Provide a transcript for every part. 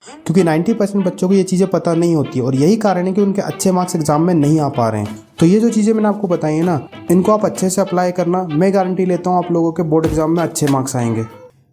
क्योंकि 90% बच्चों को ये चीज़ें पता नहीं होती और यही कारण है कि उनके अच्छे मार्क्स एग्जाम में नहीं आ पा रहे हैं। तो ये जो चीज़ें मैंने आपको बताई है ना, इनको आप अच्छे से अप्लाई करना, मैं गारंटी लेता हूँ आप लोगों के बोर्ड एग्जाम में अच्छे मार्क्स आएंगे।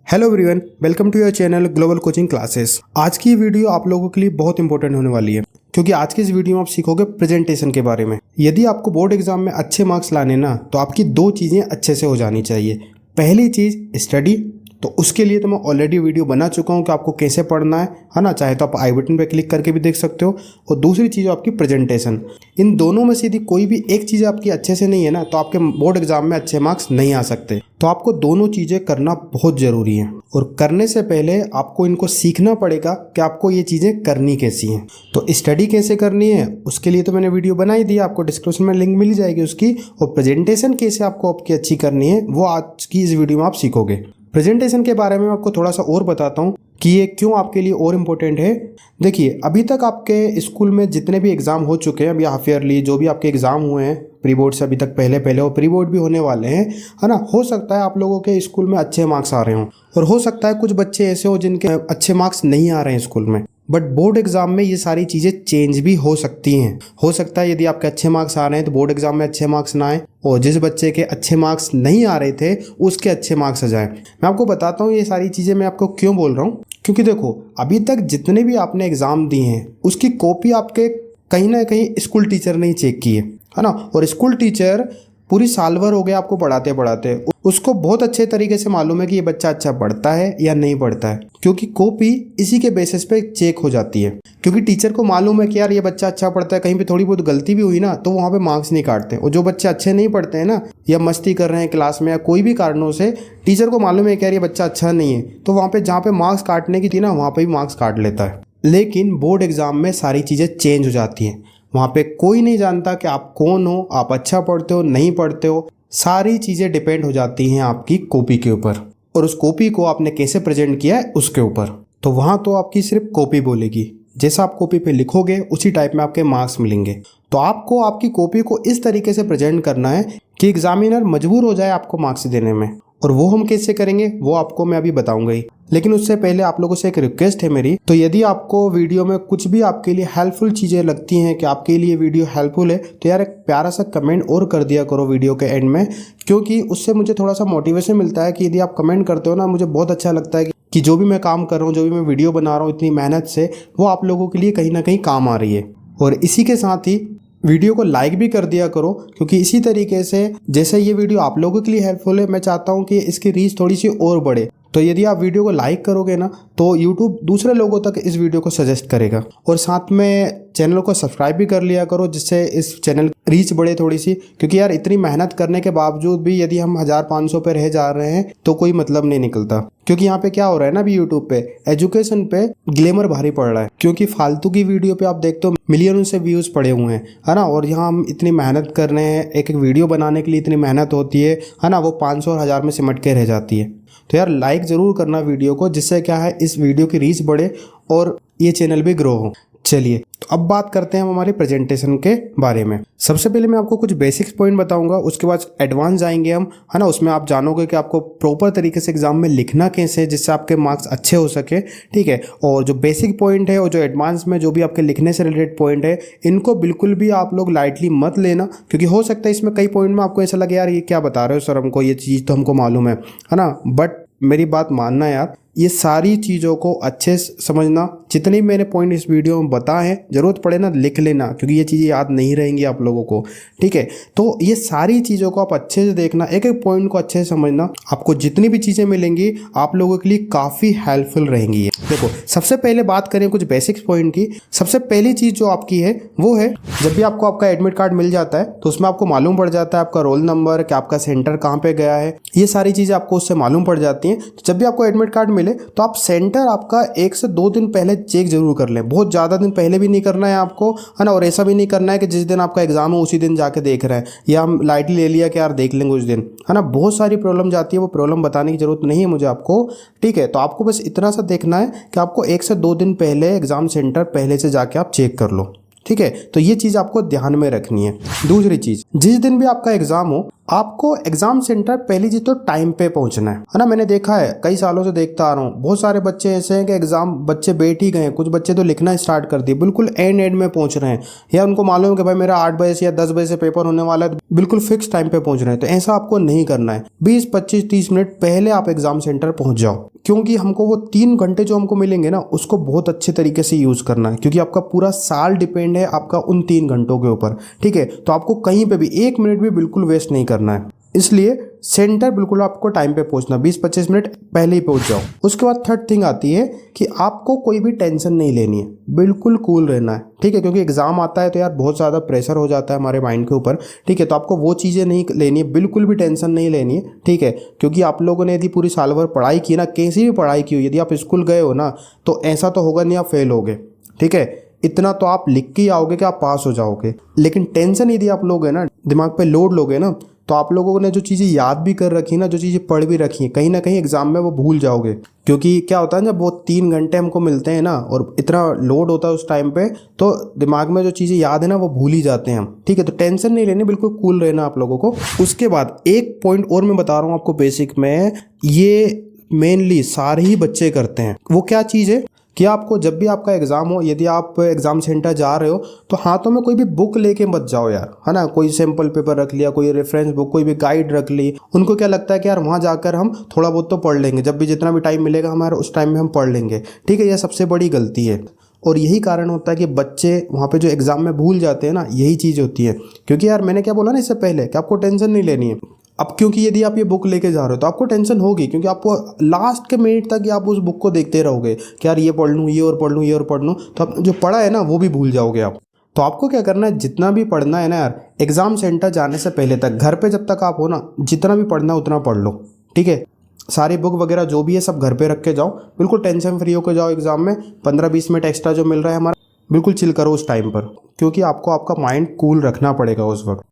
Hello everyone, welcome to your channel global coaching classes. आज की वीडियो आप लोगों के लिए बहुत इंपॉर्टेंट होने वाली है, क्योंकि आज की इस वीडियो में आप सीखोगे प्रेजेंटेशन के बारे में। यदि आपको बोर्ड एग्जाम में अच्छे मार्क्स लाने ना, तो आपकी दो चीज़ें अच्छे से हो जानी चाहिए। पहली चीज़ स्टडी, तो उसके लिए तो मैं ऑलरेडी वीडियो बना चुका हूँ कि आपको कैसे पढ़ना है ना। चाहे तो आप आई बटन पे क्लिक करके भी देख सकते हो। और दूसरी चीज़ आपकी प्रेजेंटेशन। इन दोनों में से यदि कोई भी एक चीज़ आपकी अच्छे से नहीं है ना, तो आपके बोर्ड एग्जाम में अच्छे मार्क्स नहीं आ सकते। तो आपको दोनों चीज़ें करना बहुत ज़रूरी है, और करने से पहले आपको इनको सीखना पड़ेगा कि आपको ये चीज़ें करनी कैसी हैं। तो स्टडी कैसे करनी है उसके लिए तो मैंने वीडियो बना ही दी, आपको डिस्क्रिप्शन में लिंक मिल जाएगी उसकी। और प्रेजेंटेशन कैसे आपको आपकी अच्छी करनी है वो आज की इस वीडियो में आप सीखोगे। प्रेजेंटेशन के बारे में मैं आपको थोड़ा सा और बताता हूँ कि ये क्यों आपके लिए और इम्पोर्टेंट है। देखिए, अभी तक आपके स्कूल में जितने भी एग्ज़ाम हो चुके हैं, अभी हाफ ईयरली जो भी आपके एग्ज़ाम हुए हैं, प्री बोर्ड से अभी तक पहले और प्री बोर्ड भी होने वाले हैं, है ना। हो सकता है आप लोगों के स्कूल में अच्छे मार्क्स आ रहे हों, और हो सकता है कुछ बच्चे ऐसे हो जिनके अच्छे मार्क्स नहीं आ रहे हैं स्कूल में। बट बोर्ड एग्जाम में ये सारी चीज़ें चेंज भी हो सकती हैं। हो सकता है यदि आपके अच्छे मार्क्स आ रहे हैं तो बोर्ड एग्जाम में अच्छे मार्क्स ना आए, और जिस बच्चे के अच्छे मार्क्स नहीं आ रहे थे उसके अच्छे मार्क्स आ जाए। मैं आपको बताता हूँ ये सारी चीज़ें मैं आपको क्यों बोल रहा हूँ। क्योंकि देखो, अभी तक जितने भी आपने एग्ज़ाम दिए हैं उसकी कॉपी आपके कहीं ना कहीं स्कूल टीचर ने ही चेक की है ना। और स्कूल टीचर पूरी साल भर हो गया आपको पढ़ाते पढ़ाते, उसको बहुत अच्छे तरीके से मालूम है कि ये बच्चा अच्छा पढ़ता है या नहीं पढ़ता है, क्योंकि कॉपी इसी के बेसिस पे चेक हो जाती है। क्योंकि टीचर को मालूम है कि यार ये बच्चा अच्छा पढ़ता है, कहीं पे थोड़ी बहुत गलती भी हुई ना तो वहाँ पे मार्क्स नहीं काटते। और जो बच्चे अच्छे नहीं पढ़ते हैं ना, या मस्ती कर रहे हैं क्लास में या कोई भी कारणों से, टीचर को मालूम है कि यार ये बच्चा अच्छा नहीं है, तो वहाँ पे जहाँ पे मार्क्स काटने की थी ना, वहाँ पे भी मार्क्स काट लेता है। लेकिन बोर्ड एग्जाम में सारी चीज़ें चेंज हो जाती हैं। वहाँ पे कोई नहीं जानता कि आप कौन हो, आप अच्छा पढ़ते हो नहीं पढ़ते हो। सारी चीज़ें डिपेंड हो जाती हैं आपकी कॉपी के ऊपर, और उस कॉपी को आपने कैसे प्रेजेंट किया है उसके ऊपर। तो वहाँ तो आपकी सिर्फ कॉपी बोलेगी, जैसा आप कॉपी पे लिखोगे उसी टाइप में आपके मार्क्स मिलेंगे। तो आपको आपकी कॉपी को इस तरीके से प्रेजेंट करना है कि एग्जामिनर मजबूर हो जाए आपको मार्क्स देने में। और वो हम कैसे करेंगे वो आपको मैं अभी बताऊंगा ही। लेकिन उससे पहले आप लोगों से एक रिक्वेस्ट है मेरी, तो यदि आपको वीडियो में कुछ भी आपके लिए हेल्पफुल चीज़ें लगती हैं कि आपके लिए वीडियो हेल्पफुल है, तो यार एक प्यारा सा कमेंट और कर दिया करो वीडियो के एंड में, क्योंकि उससे मुझे थोड़ा सा मोटिवेशन मिलता है कि यदि आप कमेंट करते हो ना, मुझे बहुत अच्छा लगता है कि जो भी मैं काम कर रहा हूँ, जो भी मैं वीडियो बना रहा हूँ इतनी मेहनत से, वो आप लोगों के लिए कहीं ना कहीं काम आ रही है। और इसी के साथ ही वीडियो को लाइक भी कर दिया करो, क्योंकि इसी तरीके से जैसे ये वीडियो आप लोगों के लिए हेल्पफुल है, मैं चाहता हूँ कि इसकी रीच थोड़ी सी और बढ़े। तो यदि आप वीडियो को लाइक करोगे ना, तो YouTube दूसरे लोगों तक इस वीडियो को सजेस्ट करेगा। और साथ में चैनल को सब्सक्राइब भी कर लिया करो, जिससे इस चैनल रीच बढ़े थोड़ी सी। क्योंकि यार इतनी मेहनत करने के बावजूद भी यदि हम 1500 पे रह जा रहे हैं तो कोई मतलब नहीं निकलता। क्योंकि यहाँ पे क्या हो रहा है ना, अभी यूट्यूब पे एजुकेशन पे ग्लैमर भारी पड़ रहा है, क्योंकि फालतू की वीडियो पे आप देखते हो मिलियनों से व्यूज़ पड़े हुए हैं, है ना। और यहाँ हम इतनी मेहनत कर रहे हैं, एक एक वीडियो बनाने के लिए इतनी मेहनत होती है ना, वो 500 और 1000 में सिमट के रह जाती है। तो यार लाइक ज़रूर करना वीडियो को, जिससे क्या है इस वीडियो की रीच बढ़े और ये चैनल भी ग्रो हो। चलिए, तो अब बात करते हैं हम हमारे प्रेजेंटेशन के बारे में। सबसे पहले मैं आपको कुछ बेसिक्स पॉइंट बताऊंगा, उसके बाद एडवांस जाएंगे हम, है ना। उसमें आप जानोगे कि आपको प्रॉपर तरीके से एग्जाम में लिखना कैसे है, जिससे आपके मार्क्स अच्छे हो सके, ठीक है। और जो बेसिक पॉइंट है और जो एडवांस में जो भी आपके लिखने से रिलेटेड पॉइंट है, इनको बिल्कुल भी आप लोग लाइटली मत लेना, क्योंकि हो सकता है इसमें कई पॉइंट में आपको ऐसा लगे यार ये क्या बता रहे हो सर, हमको ये चीज़ तो हमको मालूम है ना। बट मेरी बात मानना यार, ये सारी चीज़ों को अच्छे से समझना। जितने भी मैंने पॉइंट इस वीडियो में बताए हैं, ज़रूरत पड़े ना लिख लेना, क्योंकि ये चीज़ें याद नहीं रहेंगी आप लोगों को, ठीक है। तो ये सारी चीज़ों को आप अच्छे से देखना, एक एक पॉइंट को अच्छे से समझना। आपको जितनी भी चीज़ें मिलेंगी आप लोगों के लिए काफ़ी हेल्पफुल रहेंगी ये। देखो, सबसे पहले बात करें कुछ बेसिक्स पॉइंट की। सबसे पहली चीज़ जो आपकी है वो है, जब भी आपको आपका एडमिट कार्ड मिल जाता है तो उसमें आपको मालूम पड़ जाता है आपका रोल नंबर, कि आपका सेंटर कहाँ पे गया है, ये सारी चीज़ें आपको उससे मालूम पड़ जाती हैं। तो जब भी आपको एडमिट कार्ड मिले तो आप सेंटर आपका 1 से 2 दिन पहले चेक जरूर कर लें। बहुत ज़्यादा दिन पहले भी नहीं करना है आपको, है ना। और ऐसा भी नहीं करना है कि जिस दिन आपका एग्जाम हो उसी दिन जाके देख रहे हैं, या हम लाइटली ले लिया कि यार देख लेंगे उस दिन, है ना। बहुत सारी प्रॉब्लम जाती है, वो प्रॉब्लम बताने की जरूरत नहीं है मुझे आपको, ठीक है। तो आपको बस इतना सा देखना है कि आपको 1 से 2 दिन पहले एग्जाम सेंटर पहले से जाके आप चेक कर लो, ठीक है, तो ये चीज़ आपको ध्यान में रखनी है। दूसरी चीज़, जिस दिन भी आपका एग्जाम हो आपको एग्जाम सेंटर पहली चीज तो टाइम पे पहुंचना है ना। मैंने देखा है, कई सालों से देखता आ रहा हूँ, बहुत सारे बच्चे ऐसे हैं कि एग्जाम बच्चे बैठ ही गए, कुछ बच्चे तो लिखना स्टार्ट कर दिए, बिल्कुल एंड में पहुंच रहे हैं, या उनको मालूम है कि भाई मेरा 8 बजे से या 10 बजे से पेपर होने वाला है, बिल्कुल फिक्स टाइम पे पहुंच रहे हैं। तो ऐसा आपको नहीं करना है। 20, 25, 30 मिनट पहले आप एग्जाम सेंटर पहुंच जाओ, क्योंकि हमको वो 3 घंटे जो हमको मिलेंगे ना उसको बहुत अच्छे तरीके से यूज करना है, क्योंकि आपका पूरा साल डिपेंड है आपका उन 3 घंटों के ऊपर। ठीक है, तो आपको कहीं पे भी 1 मिनट भी बिल्कुल वेस्ट नहीं करना है। इसलिए सेंटर बिल्कुल आपको टाइम पे पहुंचना, 20-25 मिनट पहले ही पहुंच जाओ। उसके बाद थर्ड थिंग आती है कि आपको कोई भी टेंशन नहीं लेनी है, बिल्कुल कूल रहना है। ठीक है, क्योंकि एग्जाम आता है तो यार बहुत ज़्यादा प्रेशर हो जाता है हमारे माइंड के ऊपर। ठीक है, तो आपको वो चीज़ें नहीं लेनी है, बिल्कुल भी टेंशन नहीं लेनी है। ठीक है, क्योंकि आप लोगों ने यदि पूरी साल भर पढ़ाई की ना, कैसी भी पढ़ाई की हो, यदि आप स्कूल गए हो ना तो ऐसा तो होगा नहीं आप फेल होगे। ठीक है, इतना तो आप लिख के आओगे कि आप पास हो जाओगे, लेकिन टेंशन यदि आप लोगे ना, दिमाग पे लोड लोगे ना, तो आप लोगों ने जो चीज़ें याद भी कर रखी ना, जो चीज़ें पढ़ भी रखी हैं, कहीं ना कहीं एग्जाम में वो भूल जाओगे। क्योंकि क्या होता है जब वो 3 घंटे हमको मिलते हैं ना और इतना लोड होता है उस टाइम पे, तो दिमाग में जो चीज़ें याद है ना वो भूल ही जाते हैं हम। ठीक है, तो टेंशन नहीं लेनी, बिल्कुल कूल रहना आप लोगों को। उसके बाद एक पॉइंट और मैं बता रहा हूँ आपको बेसिक में, ये मेनली सारे ही बच्चे करते हैं। वो क्या चीज़ है कि आपको जब भी आपका एग्जाम हो, यदि आप एग्जाम सेंटर जा रहे हो तो हाथों में कोई भी बुक लेके मत जाओ यार, है ना। कोई सैंपल पेपर रख लिया, कोई रेफरेंस बुक, कोई भी गाइड रख ली। उनको क्या लगता है कि यार वहाँ जाकर हम थोड़ा बहुत तो पढ़ लेंगे, जब भी जितना भी टाइम मिलेगा हमारे उस टाइम में हम पढ़ लेंगे। ठीक है, यह सबसे बड़ी गलती है और यही कारण होता है कि बच्चे वहाँ पे जो एग्जाम में भूल जाते हैं ना, यही चीज़ होती है। क्योंकि यार मैंने क्या बोला ना इससे पहले कि आपको टेंशन नहीं लेनी है। अब क्योंकि यदि आप ये बुक लेके जा रहे हो तो आपको टेंशन होगी, क्योंकि आपको लास्ट के मिनट तक आप उस बुक को देखते रहोगे कि यार ये पढ़ लूँ, ये और पढ़ लूँ, ये और पढ़ लूँ, तो आप जो पढ़ा है ना वो भी भूल जाओगे आप। तो आपको क्या करना है, जितना भी पढ़ना है ना यार, एग्जाम सेंटर जाने से पहले तक, घर पे जब तक आप हो ना, जितना भी पढ़ना है उतना पढ़ लो। ठीक है, सारी बुक वगैरह जो भी है सब घर पे रख के जाओ, बिल्कुल टेंशन फ्री होकर जाओ एग्जाम में। 15-20 मिनट एक्स्ट्रा जो मिल रहा है हमारा, बिल्कुल चिल करो उस टाइम पर, क्योंकि आपको आपका माइंड कूल रखना पड़ेगा उस वक्त।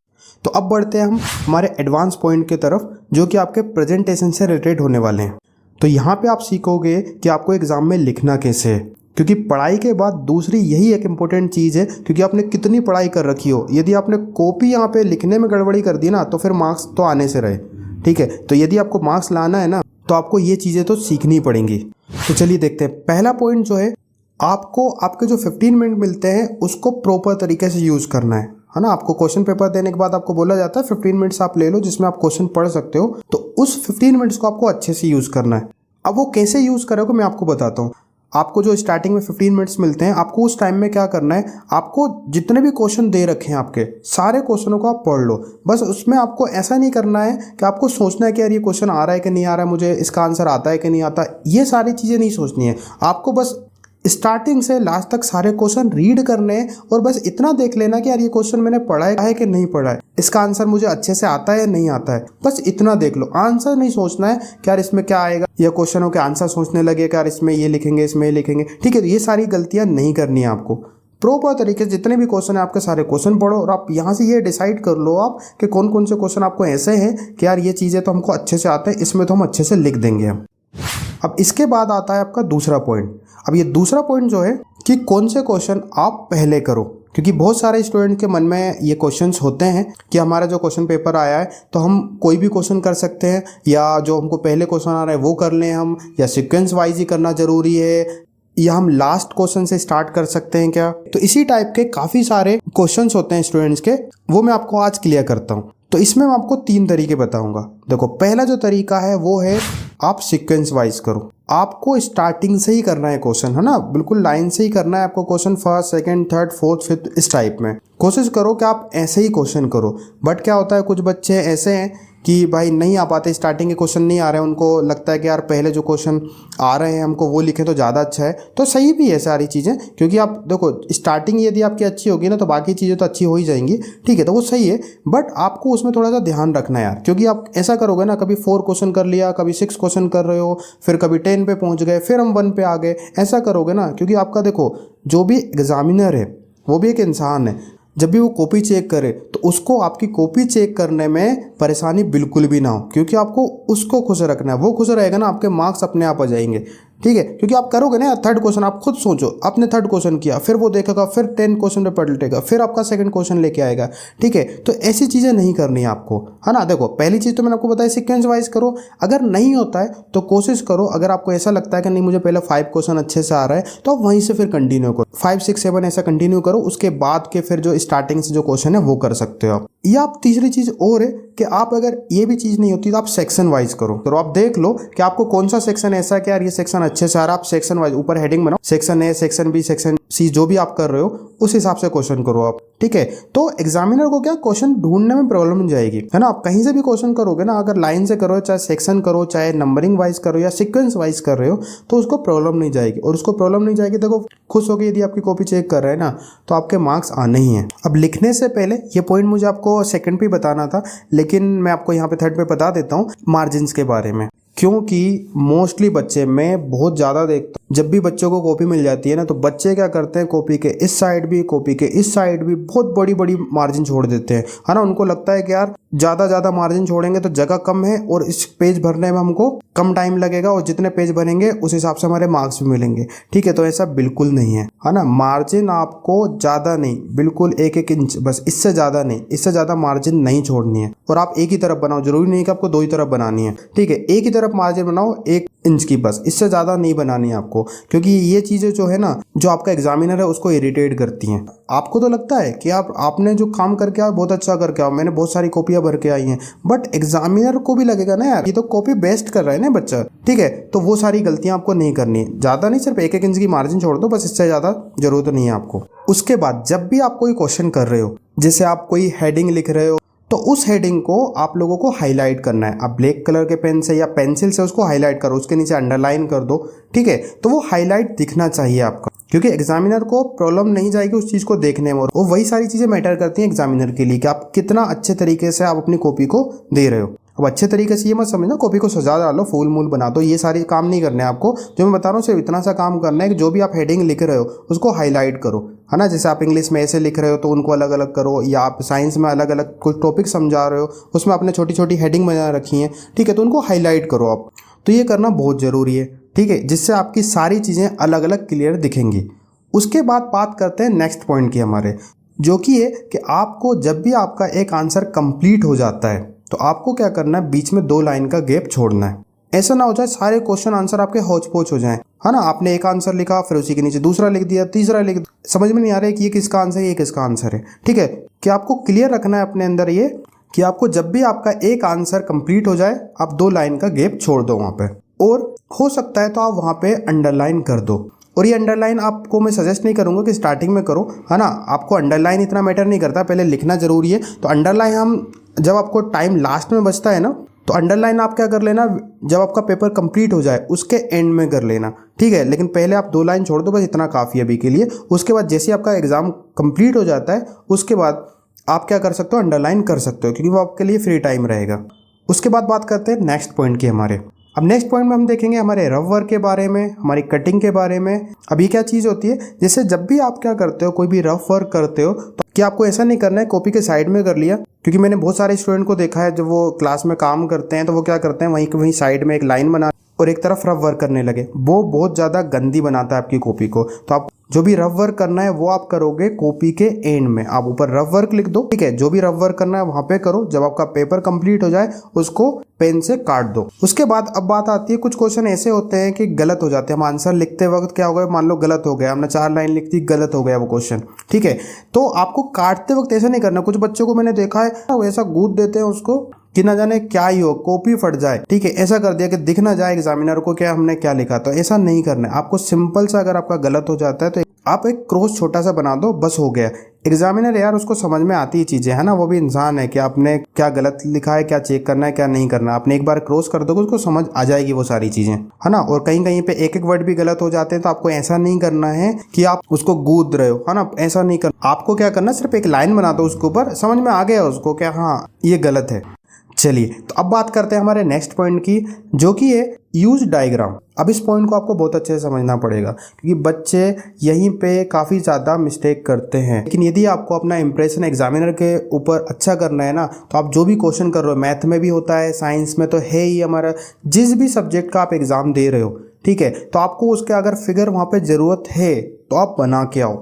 तो अब बढ़ते हैं हम हमारे एडवांस पॉइंट की तरफ, जो कि आपके प्रेजेंटेशन से रिलेटेड होने वाले हैं। तो यहाँ पे आप सीखोगे कि आपको एग्जाम में लिखना कैसे है, क्योंकि पढ़ाई के बाद दूसरी यही एक इम्पोर्टेंट चीज़ है, क्योंकि आपने कितनी पढ़ाई कर रखी हो, यदि आपने कॉपी यहाँ पे लिखने में गड़बड़ी कर दी ना तो फिर मार्क्स तो आने से रहे। ठीक है, तो यदि आपको मार्क्स लाना है ना तो आपको ये चीज़ें तो सीखनी पड़ेंगी। तो चलिए देखते हैं। पहला पॉइंट जो है, आपको आपके जो 15 मिनट मिलते हैं उसको प्रॉपर तरीके से यूज़ करना है ना। आपको क्वेश्चन पेपर देने के बाद आपको बोला जाता है 15 मिनट्स आप ले लो जिसमें आप क्वेश्चन पढ़ सकते हो, तो उस 15 मिनट्स को आपको अच्छे से यूज़ करना है। अब वो कैसे यूज़ करोगे मैं आपको बताता हूँ। आपको जो स्टार्टिंग में 15 मिनट्स मिलते हैं, आपको उस टाइम में क्या करना है, आपको जितने भी क्वेश्चन दे रखे हैं आपके सारे क्वेश्चनों को आप पढ़ लो। बस उसमें आपको ऐसा नहीं करना है कि आपको सोचना है कि यार ये क्वेश्चन आ रहा है कि नहीं आ रहा है, मुझे इसका आंसर आता है कि नहीं आता, ये सारी चीज़ें नहीं सोचनी है। आपको बस स्टार्टिंग से लास्ट तक सारे क्वेश्चन रीड करने हैं और बस इतना देख लेना कि यार ये क्वेश्चन मैंने पढ़ा है कि नहीं पढ़ा है, इसका आंसर मुझे अच्छे से आता है या नहीं आता है, बस इतना देख लो। आंसर नहीं सोचना है कि यार इसमें क्या आएगा, या क्वेश्चनों के आंसर सोचने लगे कि यार इसमें ये लिखेंगे, इसमें ये लिखेंगे। ठीक है, तो ये सारी गलतियां नहीं करनी है आपको। प्रॉपर तरीके से जितने भी क्वेश्चन है आपके सारे क्वेश्चन पढ़ो और आप यहाँ से ये डिसाइड कर लो आप कि कौन कौन से क्वेश्चन आपको ऐसे हैं कि यार ये चीज़ें तो हमको अच्छे से आते हैं, इसमें तो हम अच्छे से लिख देंगे हम। अब इसके बाद आता है आपका दूसरा पॉइंट। अब ये दूसरा पॉइंट जो है कि कौन से क्वेश्चन आप पहले करो, क्योंकि बहुत सारे स्टूडेंट के मन में ये क्वेश्चंस होते हैं कि हमारा जो क्वेश्चन पेपर आया है तो हम कोई भी क्वेश्चन कर सकते हैं, या जो हमको पहले क्वेश्चन आ रहा है वो कर लें हम, या सीक्वेंस वाइज ही करना ज़रूरी है, या हम लास्ट क्वेश्चन से स्टार्ट कर सकते हैं क्या। तो इसी टाइप के काफ़ी सारे क्वेश्चंस होते हैं स्टूडेंट्स के, वो मैं आपको आज क्लियर करता हूँ। तो इसमें मैं आपको 3 तरीके बताऊंगा। देखो, पहला जो तरीका है वो है आप सीक्वेंस वाइज करो। आपको स्टार्टिंग से ही करना है क्वेश्चन, है ना, बिल्कुल लाइन से ही करना है आपको question, first, second, third, fourth, fifth, इस टाइप में कोशिश करो कि आप ऐसे ही क्वेश्चन करो। बट क्या होता है, कुछ बच्चे ऐसे हैं कि भाई नहीं आ पाते, स्टार्टिंग के क्वेश्चन नहीं आ रहे हैं, उनको लगता है कि यार पहले जो क्वेश्चन आ रहे हैं हमको वो लिखें तो ज़्यादा अच्छा है। तो सही भी है सारी चीज़ें, क्योंकि आप देखो स्टार्टिंग यदि आपकी अच्छी होगी ना तो बाकी चीज़ें तो अच्छी हो ही जाएंगी। ठीक है, तो वो सही है, बट आपको उसमें थोड़ा सा ध्यान रखना है यार, क्योंकि आप ऐसा करोगे ना, कभी 4 क्वेश्चन कर लिया, कभी 6 क्वेश्चन कर रहे हो, फिर कभी 10 पे पहुँच गए, फिर हम 1 पे आ गए, ऐसा करोगे ना, क्योंकि आपका देखो जो भी एग्जामिनर है वो भी एक इंसान है। जब भी वो कॉपी चेक करे तो उसको आपकी कॉपी चेक करने में परेशानी बिल्कुल भी ना हो, क्योंकि आपको उसको खुश रखना है। वो खुश रहेगा ना, आपके मार्क्स अपने आप आ जाएंगे। ठीक है, क्योंकि आप करोगे ना थर्ड क्वेश्चन, आप खुद सोचो, आपने थर्ड क्वेश्चन किया, फिर वो देखेगा, फिर 10 क्वेश्चन पे पलटेगा, फिर आपका सेकंड क्वेश्चन लेके आएगा। ठीक है, तो ऐसी चीज़ें नहीं करनी है आपको, है ना। देखो पहली चीज़ तो मैंने आपको बताया सीक्वेंस वाइज करो, अगर नहीं होता है तो कोशिश करो, अगर आपको ऐसा लगता है कि नहीं मुझे पहले 5 क्वेश्चन अच्छे से आ रहा है तो आप वहीं से फिर कंटिन्यू करो, 5 6 7 ऐसा कंटिन्यू करो, उसके बाद के फिर जो स्टार्टिंग से जो क्वेश्चन है वो कर सकते हो आप। या आप तीसरी चीज़ और है कि आप अगर ये भी चीज़ नहीं होती तो आप सेक्शन वाइज करो, तो आप देख लो कि आपको कौन सा सेक्शन ऐसा है कि यार ये सेक्शन अच्छे से आ रहा है, आप सेक्शन वाइज ऊपर हेडिंग बनाओ, section A, section B, section C, जो भी आप कर रहे हो उस हिसाब से क्वेश्चन करो आप। ठीक है, तो एग्जामिनर को क्या क्वेश्चन ढूंढने में प्रॉब्लम नहीं जाएगी, है ना। आप कहीं से भी क्वेश्चन करोगे ना, अगर लाइन से करो, चाहे सेक्शन करो, चाहे नंबरिंग वाइज करो या सीक्वेंस वाइज कर रहे हो, तो उसको प्रॉब्लम नहीं जाएगी। और उसको प्रॉब्लम नहीं जाएगी, देखो खुश होकर यदि आपकी कॉपी चेक कर रहे हैं ना, तो आपके मार्क्स आने ही हैं। अब लिखने से पहले ये पॉइंट मुझे आपको सेकंड पे बताना था, लेकिन मैं आपको यहाँ पे थर्ड पे बता देता हूँ मार्जिन्स के बारे में, क्योंकि मोस्टली बच्चे, मैं बहुत ज़्यादा देखता हूँ, जब भी बच्चों को कॉपी मिल जाती है ना, तो बच्चे क्या करते हैं, कॉपी के इस साइड भी, कॉपी के इस साइड भी बहुत बड़ी बड़ी मार्जिन छोड़ देते हैं, है ना। उनको लगता है कि यार ज़्यादा मार्जिन छोड़ेंगे तो जगह कम है और इस पेज भरने में हमको कम टाइम लगेगा, और जितने पेज भरेंगे उस हिसाब से हमारे मार्क्स भी मिलेंगे। ठीक है, तो ऐसा बिल्कुल नहीं है ना। मार्जिन आपको ज़्यादा नहीं, बिल्कुल 1-1 इंच बस, इससे ज़्यादा नहीं, इससे ज़्यादा मार्जिन नहीं छोड़नी है। और आप एक ही तरफ बनाओ, जरूरी नहीं कि आपको 2 ही तरफ बनानी है। ठीक है, एक ही तरफ मार्जिन बनाओ 1 इंच की बस, इससे ज़्यादा नहीं बनानी है आपको, क्योंकि ये चीज़ें जो है ना, जो आपका एग्जामिनर है उसको इरिटेट करती हैं। आपको तो लगता है कि आपने जो काम करके आओ बहुत अच्छा करके आओ, मैंने बहुत सारी कॉपियाँ भर के आई हैं, बट एग्जामिनर को भी लगेगा ना यार ये तो कॉपी बेस्ट कर रहा है ना बच्चा। ठीक है, तो वो सारी गलतियाँ आपको नहीं करनी है, ज़्यादा नहीं, सिर्फ 1-1 इंच की मार्जिन छोड़ दो बस, इससे ज़्यादा जरूरत नहीं है आपको। उसके बाद जब भी आप कोई क्वेश्चन कर रहे हो, जैसे आप कोई हेडिंग लिख रहे हो, तो उस हेडिंग को आप लोगों को हाईलाइट करना है। आप ब्लैक कलर के पेन से या पेंसिल से उसको हाईलाइट करो, उसके नीचे अंडरलाइन कर दो। ठीक है, तो वो हाईलाइट दिखना चाहिए आपका, क्योंकि एग्जामिनर को प्रॉब्लम नहीं जाएगी उस चीज़ को देखने में, और वो वही सारी चीज़ें मैटर करती हैं एग्जामिनर के लिए कि आप कितना अच्छे तरीके से आप अपनी कॉपी को दे रहे हो। अब अच्छे तरीके से ये मत समझना कॉपी को सजा डालो, फूल मूल बना दो, ये सारे काम नहीं करने हैं आपको। जो मैं बता रहा हूँ सिर्फ इतना सा काम करना है कि जो भी आप हेडिंग लिख रहे हो उसको हाईलाइट करो, है ना। जैसे आप इंग्लिश में ऐसे लिख रहे हो तो उनको अलग अलग करो, या आप साइंस में अलग अलग कुछ टॉपिक समझा रहे हो उसमें आपने छोटी छोटी हेडिंग बना रखी हैं। ठीक है, तो उनको हाईलाइट करो आप, तो ये करना बहुत ज़रूरी है। ठीक है, जिससे आपकी सारी चीज़ें अलग अलग क्लियर दिखेंगी। उसके बाद बात करते हैं नेक्स्ट पॉइंट की हमारे, जो कि है कि आपको जब भी आपका एक आंसर कंप्लीट हो जाता है तो आपको क्या करना है, बीच में 2 लाइन का गैप छोड़ना है। ऐसा ना हो जाए सारे क्वेश्चन आंसर आपके हौच पौच हो जाएं, है ना। आपने एक आंसर लिखा, फिर उसी के नीचे दूसरा लिख दिया, तीसरा लिख दिया, समझ में नहीं आ रहा है कि ये किसका आंसर है, ये किसका आंसर है। ठीक है, कि आपको क्लियर रखना है अपने अंदर ये कि आपको जब भी आपका एक आंसर कंप्लीट हो जाए आप 2 लाइन का गैप छोड़ दो वहाँ पे, और हो सकता है तो आप वहाँ पे अंडरलाइन कर दो। और ये अंडरलाइन आपको मैं सजेस्ट नहीं करूँगा कि स्टार्टिंग में करो, है ना। आपको अंडरलाइन इतना मैटर नहीं करता, पहले लिखना ज़रूरी है। तो अंडरलाइन हम जब आपको टाइम लास्ट में बचता है ना, तो अंडरलाइन आप क्या कर लेना, जब आपका पेपर कंप्लीट हो जाए उसके एंड में कर लेना। ठीक है, लेकिन पहले आप 2 लाइन छोड़ दो बस, इतना काफ़ी है अभी के लिए। उसके बाद जैसे आपका एग्ज़ाम कंप्लीट हो जाता है उसके बाद आप क्या कर सकते हो, अंडरलाइन कर सकते हो, क्योंकि वो आपके लिए फ्री टाइम रहेगा। उसके बाद बात करते हैं नेक्स्ट पॉइंट की हमारे। अब नेक्स्ट पॉइंट में हम देखेंगे हमारे रफ वर्क के बारे में, हमारी कटिंग के बारे में। अभी क्या चीज़ होती है, जैसे जब भी आप क्या करते हो, कोई भी रफ वर्क करते हो, तो क्या आपको ऐसा नहीं करना है कॉपी के साइड में कर लिया, क्योंकि मैंने बहुत सारे स्टूडेंट को देखा है जब वो क्लास में काम करते हैं तो वो क्या करते हैं, वहीं साइड में एक लाइन बना और एक तरफ रफ वर्क करने लगे। वो बहुत ज़्यादा गंदी बनाता है आपकी कॉपी को। तो आप जो भी रफ वर्क करना है वो आप करोगे कॉपी के एंड में, आप ऊपर रफ वर्क लिख दो। ठीक है, जो भी रफ वर्क करना है वहाँ पे करो, जब आपका पेपर कंप्लीट हो जाए उसको पेन से काट दो। उसके बाद अब बात आती है, कुछ क्वेश्चन ऐसे होते हैं कि गलत हो जाते हैं। हम आंसर लिखते वक्त क्या हो गया, मान लो गलत हो गया, हमने 4 लाइन लिख दी, गलत हो गया वो क्वेश्चन। ठीक है, तो आपको काटते वक्त ऐसा नहीं करना। कुछ बच्चों को मैंने देखा है वो ऐसा गूंद देते हैं उसको कि ना जाने क्या ही हो, कॉपी फट जाए। ठीक है, ऐसा कर दिया कि दिख ना जाए एग्जामिनर को क्या हमने क्या लिखा। तो ऐसा नहीं करना है आपको। सिंपल सा अगर आपका गलत हो जाता है तो आप एक क्रॉस छोटा सा बना दो, बस हो गया। एग्जामिनर यार उसको समझ में आती ही चीज़ें, है ना, वो भी इंसान है कि आपने क्या गलत लिखा है, क्या चेक करना है, क्या नहीं करना। आपने एक बार क्रॉस कर दोगे उसको समझ आ जाएगी वो सारी चीज़ें, है ना। और कहीं कहीं पे एक एक वर्ड भी गलत हो जाते हैं, तो आपको ऐसा नहीं करना है कि आप उसको गूंद रहे हो, है ना, ऐसा नहीं करना। आपको क्या करना, सिर्फ एक लाइन बना दो उसके ऊपर, समझ में आ गया उसको क्या हाँ ये गलत है। चलिए, तो अब बात करते हैं हमारे नेक्स्ट पॉइंट की, जो कि है यूज डायग्राम। अब इस पॉइंट को आपको बहुत अच्छे से समझना पड़ेगा, क्योंकि बच्चे यहीं पे काफ़ी ज़्यादा मिस्टेक करते हैं। लेकिन यदि आपको अपना इंप्रेशन एग्जामिनर के ऊपर अच्छा करना है ना, तो आप जो भी क्वेश्चन कर रहे हो, मैथ में भी होता है, साइंस में तो है ही, हमारा जिस भी सब्जेक्ट का आप एग्ज़ाम दे रहे हो, ठीक है। तो आपको उसके अगर फिगर वहाँ पे ज़रूरत है तो आप बना के आओ,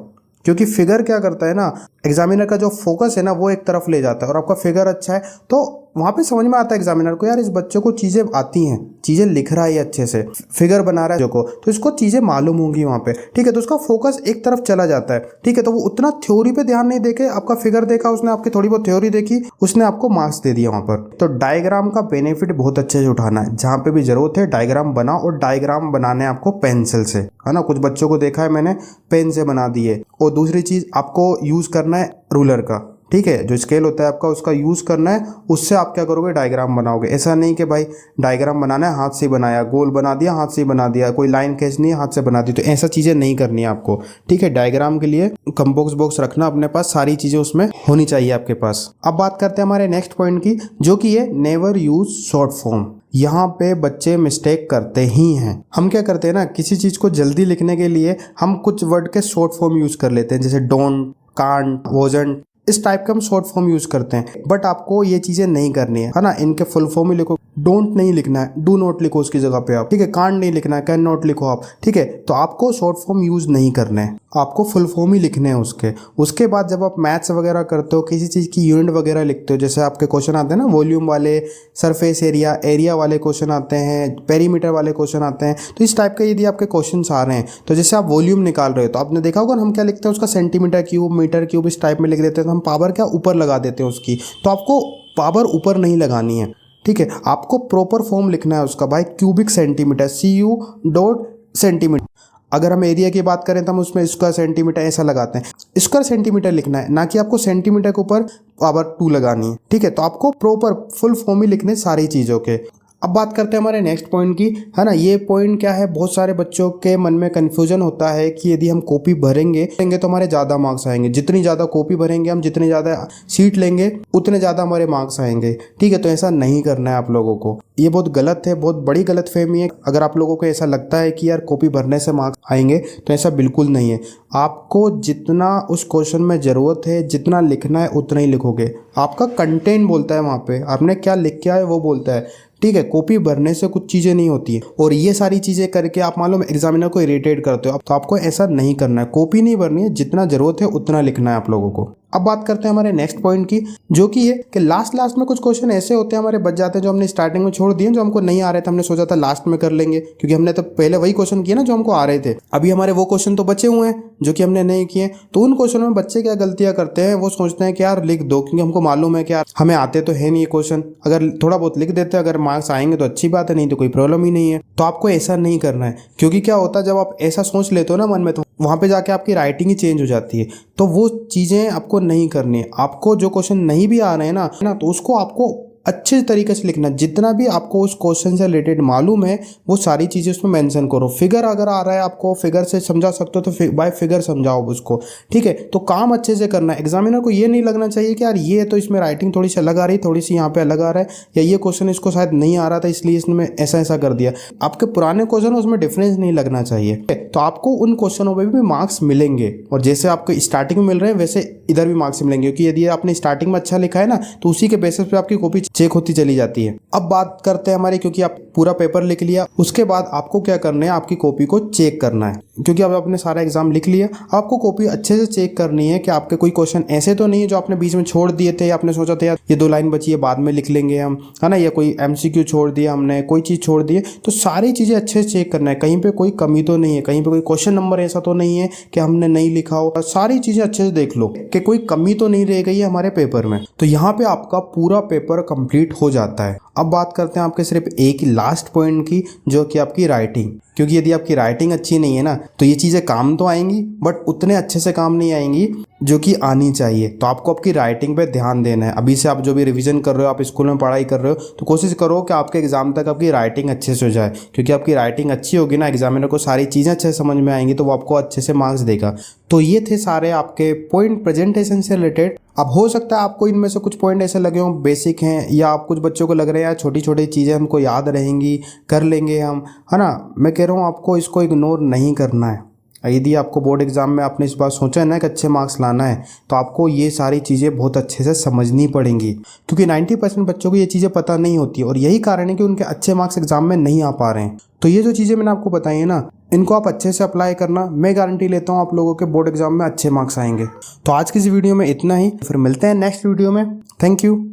क्योंकि फिगर क्या करता है ना, एग्जामिनर का जो फोकस है ना वो एक तरफ ले जाता है, और आपका फिगर अच्छा है तो वहाँ पे समझ में आता है एग्जामिनर को, यार इस बच्चे को चीज़ें आती हैं, चीज़ें लिख रहा है ये अच्छे से, फिगर बना रहा है जो को, तो इसको चीज़ें मालूम होंगी वहाँ पे, ठीक है। तो उसका फोकस एक तरफ चला जाता है, ठीक है। तो वो उतना थ्योरी पे ध्यान नहीं देके आपका फिगर देखा उसने, आपकी थोड़ी बहुत थ्योरी देखी, उसने आपको मार्क्स दे दिया वहाँ पर। तो डायग्राम का बेनिफिट बहुत अच्छे से उठाना है, जहाँ पे भी जरूरत है डायग्राम बनाओ, और डायग्राम बनाने आपको पेंसिल से, है ना। कुछ बच्चों को देखा है मैंने पेन से बना दिए। और दूसरी चीज़ आपको यूज़ करना है रूलर का, ठीक है, जो स्केल होता है आपका उसका यूज़ करना है, उससे आप क्या करोगे डायग्राम बनाओगे। ऐसा नहीं कि भाई डायग्राम बनाना है हाथ से बनाया, गोल बना दिया हाथ से बना दिया, कोई लाइन खींचनी है हाथ से बना दी, तो ऐसा चीज़ें नहीं करनी है आपको, ठीक है। डायग्राम के लिए कंपोज बॉक्स रखना अपने पास, सारी चीज़ें उसमें होनी चाहिए आपके पास। अब बात करते हैं हमारे नेक्स्ट पॉइंट की, जो कि है नेवर यूज शॉर्ट फॉर्म। यहाँ पे बच्चे मिस्टेक करते ही हैं। हम क्या करते हैं ना, किसी चीज़ को जल्दी लिखने के लिए हम कुछ वर्ड के शॉर्ट फॉर्म यूज़ कर लेते हैं, जैसे डोंट, कांट, वोजंट, इस टाइप का हम शॉर्ट फॉर्म यूज करते हैं। बट आपको ये चीजें नहीं करनी है ना, इनके फुल फॉर्म ही लिखो। डोंट नहीं लिखना है, डू नॉट लिखो उसकी जगह पे आप, ठीक है। कांट नहीं लिखना है, कैन नॉट लिखो आप, ठीक है। तो आपको शॉर्ट फॉर्म यूज नहीं करना है, आपको फुल फॉर्म ही लिखने हैं उसके बाद जब आप मैथ्स वगैरह करते हो, किसी चीज़ की यूनिट वगैरह लिखते हो, जैसे आपके क्वेश्चन आते हैं ना वॉल्यूम वाले, सरफेस एरिया, एरिया वाले क्वेश्चन आते हैं, पेरीमीटर वाले क्वेश्चन आते हैं, तो इस टाइप के यदि आपके क्वेश्चन आ रहे हैं, तो जैसे आप वॉल्यूम निकाल रहे हो तो आपने देखा होगा हम क्या लिखते हैं उसका, सेंटीमीटर क्यूब, मीटर क्यूब, इस टाइप में लिख देते हैं। तो हम पावर क्या ऊपर लगा देते हैं उसकी, तो आपको पावर ऊपर नहीं लगानी है, ठीक है। आपको प्रॉपर फॉर्म लिखना है उसका, भाई क्यूबिक सेंटीमीटर, CU.सेंटीमीटर। अगर हम एरिया की बात करें तो हम उसमें स्क्वायर सेंटीमीटर ऐसा लगाते हैं, स्क्वायर सेंटीमीटर लिखना है, ना कि आपको सेंटीमीटर के ऊपर पावर 2 लगानी है, ठीक है। तो आपको प्रॉपर फुल फॉर्म ही लिखने सारी चीज़ों के। अब बात करते हैं हमारे नेक्स्ट पॉइंट की, है ना। ये पॉइंट क्या है, बहुत सारे बच्चों के मन में कन्फ्यूजन होता है कि यदि हम कॉपी भरेंगे तो हमारे ज़्यादा मार्क्स आएंगे, जितनी ज़्यादा कॉपी भरेंगे हम, जितनी ज़्यादा सीट लेंगे उतने ज़्यादा हमारे मार्क्स आएंगे, ठीक है। तो ऐसा नहीं करना है आप लोगों को, ये बहुत गलत है, बहुत बड़ी गलतफहमी है। अगर आप लोगों को ऐसा लगता है कि यार कॉपी भरने से मार्क्स आएंगे, तो ऐसा बिल्कुल नहीं है। आपको जितना उस क्वेश्चन में ज़रूरत है, जितना लिखना है उतना ही लिखोगे। आपका कंटेंट बोलता है वहाँ पे, आपने क्या लिख के आए वो बोलता है, ठीक है। कॉपी भरने से कुछ चीज़ें नहीं होती है, और ये सारी चीज़ें करके आप मालूम एग्जामिनर को इरिटेट करते हो, तो आपको ऐसा नहीं करना है। कॉपी नहीं भरनी है, जितना ज़रूरत है उतना लिखना है आप लोगों को। अब बात करते हैं हमारे नेक्स्ट पॉइंट की, जो कि है कि लास्ट में कुछ क्वेश्चन ऐसे होते हैं हमारे बच जाते हैं, जो हमने स्टार्टिंग में छोड़ दिए, जो हमको नहीं आ रहे थे, हमने सोचा था लास्ट में कर लेंगे, क्योंकि हमने तो पहले वही क्वेश्चन किए ना जो हमको आ रहे थे। अभी हमारे वो क्वेश्चन तो बचे हुए हैं जो कि हमने नहीं किए। तो उन क्वेश्चनों में बच्चे क्या गलतियां करते हैं, वो सोचते हैं कि यार लिख दो, क्योंकि हमको मालूम है कि यार हमें आते तो है नहीं ये क्वेश्चन, अगर थोड़ा बहुत लिख देते अगर मार्क्स आएंगे तो अच्छी बात है, नहीं तो कोई प्रॉब्लम ही नहीं है। तो आपको ऐसा नहीं करना है, क्योंकि क्या होता है जब आप ऐसा सोच लेते हो ना मन में, तो वहाँ पे जाके आपकी राइटिंग ही चेंज हो जाती है। तो वो चीज़ें आपको नहीं करनी है। आपको जो क्वेश्चन नहीं भी आ रहे हैं ना तो उसको आपको अच्छे तरीके से लिखना, जितना भी आपको उस क्वेश्चन से रिलेटेड मालूम है वो सारी चीज़ें उसमें मेंशन करो। फिगर अगर आ रहा है आपको, फिगर से समझा सकते हो तो बाय फिगर समझाओ उसको, ठीक है। तो काम अच्छे से करना है। एग्जामिनर को ये नहीं लगना चाहिए कि यार ये तो इसमें राइटिंग थोड़ी सी अलग आ रही, थोड़ी सी यहाँ पे अलग आ रहा है, या ये क्वेश्चन इसको शायद नहीं आ रहा था इसलिए इसने ऐसा कर दिया। आपके पुराने क्वेश्चन उसमें डिफरेंस नहीं लगना चाहिए, तो आपको उन क्वेश्चनों पर भी मार्क्स मिलेंगे, और जैसे आपको स्टार्टिंग में मिल रहे हैं वैसे इधर भी मार्क्स मिलेंगे, क्योंकि यदि आपने स्टार्टिंग में अच्छा लिखा है ना तो उसी के बेसिस पे आपकी कॉपी चेक होती चली जाती है। अब बात करते हैं हमारी, क्योंकि आप पूरा पेपर लिख लिया, उसके बाद आपको क्या करना है, आपकी कॉपी को चेक करना है, क्योंकि अब आपने सारा एग्जाम लिख लिया। आपको कॉपी अच्छे से चेक करनी है कि आपके कोई क्वेश्चन ऐसे तो नहीं है जो आपने बीच में छोड़ दिए थे, या आपने सोचा था यार ये 2 लाइन बची है बाद में लिख लेंगे हम, है ना, या कोई MCQ छोड़ दिया हमने, कोई चीज़ छोड़ दी है। तो सारी चीज़ें अच्छे से चेक करना है, कहीं पे कोई कमी तो नहीं है, कहीं पे कोई क्वेश्चन नंबर ऐसा तो नहीं है कि हमने नहीं लिखा हो। सारी चीज़ें अच्छे से देख लो कि कोई कमी तो नहीं रह गई है हमारे पेपर में। तो यहाँ पे आपका पूरा पेपर कंप्लीट हो जाता है। अब बात करते हैं आपके सिर्फ एक ही लास्ट पॉइंट की, जो कि आपकी राइटिंग, क्योंकि यदि आपकी राइटिंग अच्छी नहीं है ना तो ये चीज़ें काम तो आएंगी बट उतने अच्छे से काम नहीं आएंगी जो कि आनी चाहिए। तो आपको आपकी राइटिंग पे ध्यान देना है। अभी से आप जो भी रिवीजन कर रहे हो, आप स्कूल में पढ़ाई कर रहे हो, तो कोशिश करो कि आपके एग्जाम तक आपकी राइटिंग अच्छे से हो जाए, क्योंकि आपकी राइटिंग अच्छी होगी ना, एग्जामिनर को सारी चीज़ें अच्छे से समझ में आएंगी, तो वो आपको अच्छे से मार्क्स देगा। तो ये थे सारे आपके पॉइंट प्रेजेंटेशन से रिलेटेड। अब हो सकता है आपको इनमें से कुछ पॉइंट ऐसे लगे हों बेसिक हैं, या आप कुछ बच्चों को लग रहे हैं यार छोटी छोटी चीज़ें हमको याद रहेंगी, कर लेंगे हम, है ना। मैं कह रहा हूँ आपको इसको इग्नोर नहीं करना है। यदि आपको बोर्ड एग्जाम में आपने इस बार सोचा है ना कि अच्छे मार्क्स लाना है, तो आपको ये सारी चीज़ें बहुत अच्छे से समझनी पड़ेंगी, क्योंकि 90% बच्चों को ये चीज़ें पता नहीं होती और यही कारण है कि उनके अच्छे मार्क्स एग्जाम में नहीं आ पा रहे हैं। तो ये जो चीज़ें मैंने आपको बताई है ना, इनको आप अच्छे से अप्लाई करना, मैं गारंटी लेता हूँ आप लोगों के बोर्ड एग्जाम में अच्छे मार्क्स आएंगे। तो आज की इस वीडियो में इतना ही, फिर मिलते हैं नेक्स्ट वीडियो में। Thank you.